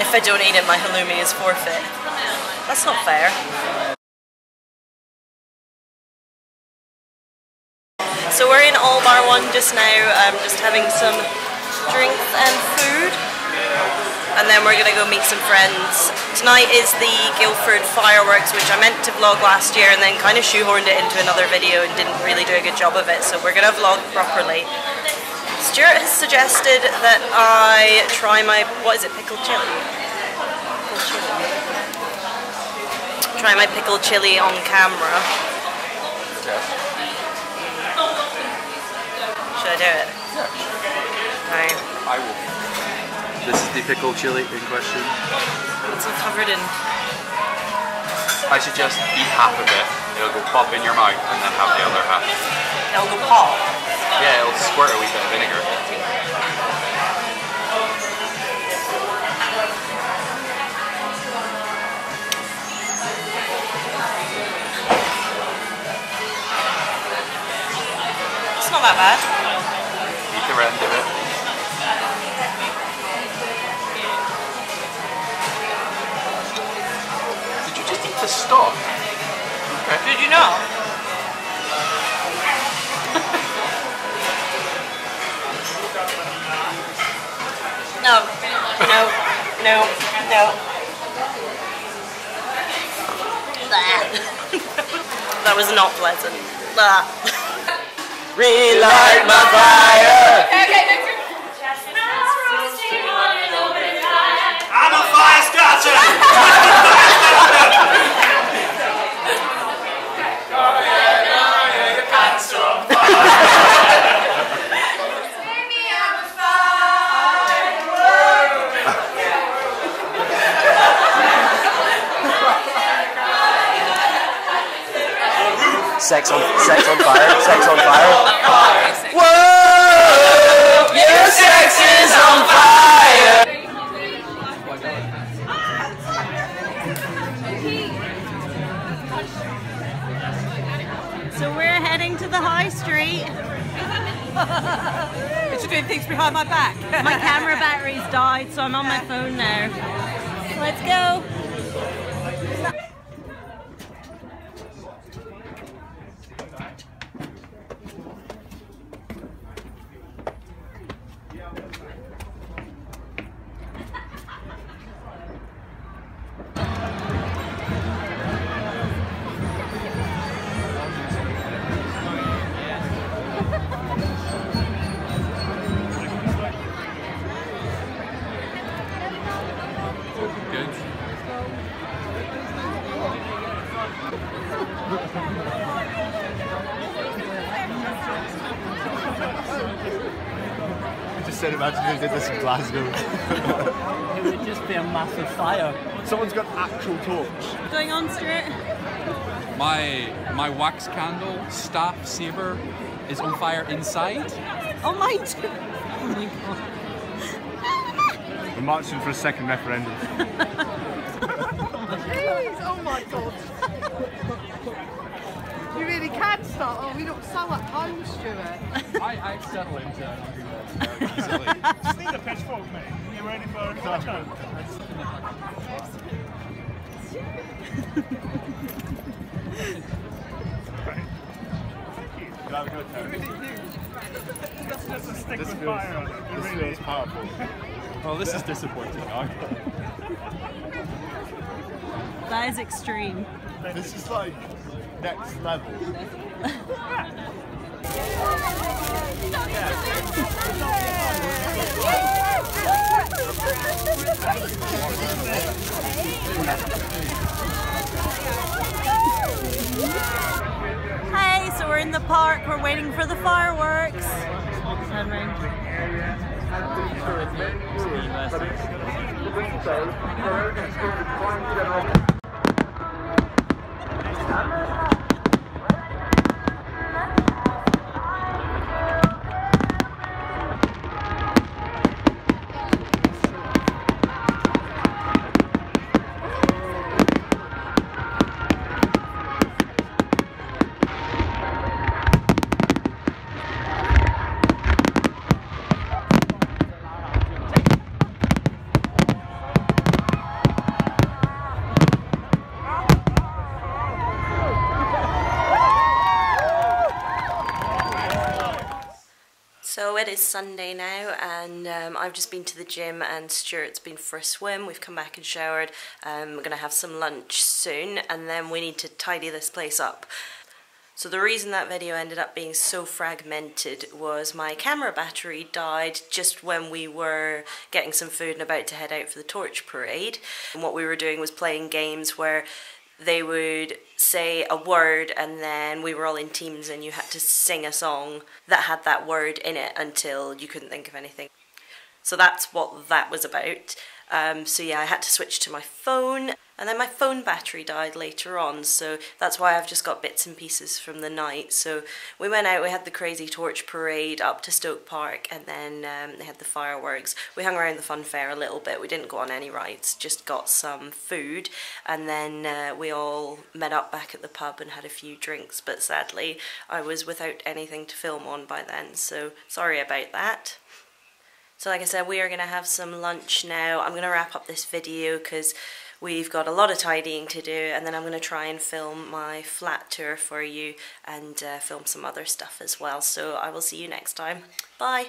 if I don't eat it, my halloumi is forfeit. That's not fair. So we're in All Bar 1 just now, just having some drinks and food. And then we're gonna go meet some friends. Tonight is the Guildford fireworks, which I meant to vlog last year and then kind of shoehorned it into another video and didn't really do a good job of it. So we're gonna vlog properly. Stuart has suggested that I try my, what is it, pickled chili? Try my pickled chili on camera. Okay. Should I do it? Yeah. Okay. I will. This is the pickled chili in question. It's all covered in... I suggest eat half of it. It'll go pop in your mouth and then have the other half. It'll go pop? Yeah, it'll squirt a wee bit of vinegar. It's not that bad. Eat the end of it. Did you just eat the stock? Okay. Did you know? No. No. No. No. That was not pleasant. Relight my fire! I'm a fire starter! Sex on fire, sex on fire. Whoa! Your sex is on fire! So we're heading to the high street. But you're doing things behind my back. My camera battery's died, so I'm on my phone now. Let's go. I just said imagine if they did this in Glasgow. It would just be a massive fire. Someone's got actual torch. What's going on, Stuart? My wax candle staff saber is on fire inside. Oh my god. Oh my god. We're marching for a second referendum. Jeez, oh my god. You really can start. Oh, we don't sell at home, Stuart. I settle into it. Just need a pitchfork, mate. You ready for a touchdown? Have a good time. That's just a stick This with feels, fire on it. this feels powerful. Well, this is disappointing. That is extreme. This is like next level. Hey, so we're in the park, we're waiting for the fireworks. it is Sunday now, and I've just been to the gym and Stuart's been for a swim. We've come back and showered. We're going to have some lunch soon, and then we need to tidy this place up. So the reason that video ended up being so fragmented was my camera battery died just when we were getting some food and about to head out for the torch parade. And what we were doing was playing games where they would say a word and then we were all in teams and you had to sing a song that had that word in it until you couldn't think of anything. So that's what that was about. So yeah, I had to switch to my phone, and then my phone battery died later on, so that's why I've just got bits and pieces from the night. So we went out, we had the crazy torch parade up to Stoke Park, and then they had the fireworks. We hung around the fun fair a little bit. We didn't go on any rides, just got some food, and then we all met up back at the pub and had a few drinks, but sadly I was without anything to film on by then, so sorry about that. So like I said, we are going to have some lunch now. I'm going to wrap up this video because we've got a lot of tidying to do, and then I'm going to try and film my flat tour for you and film some other stuff as well. So I will see you next time. Bye!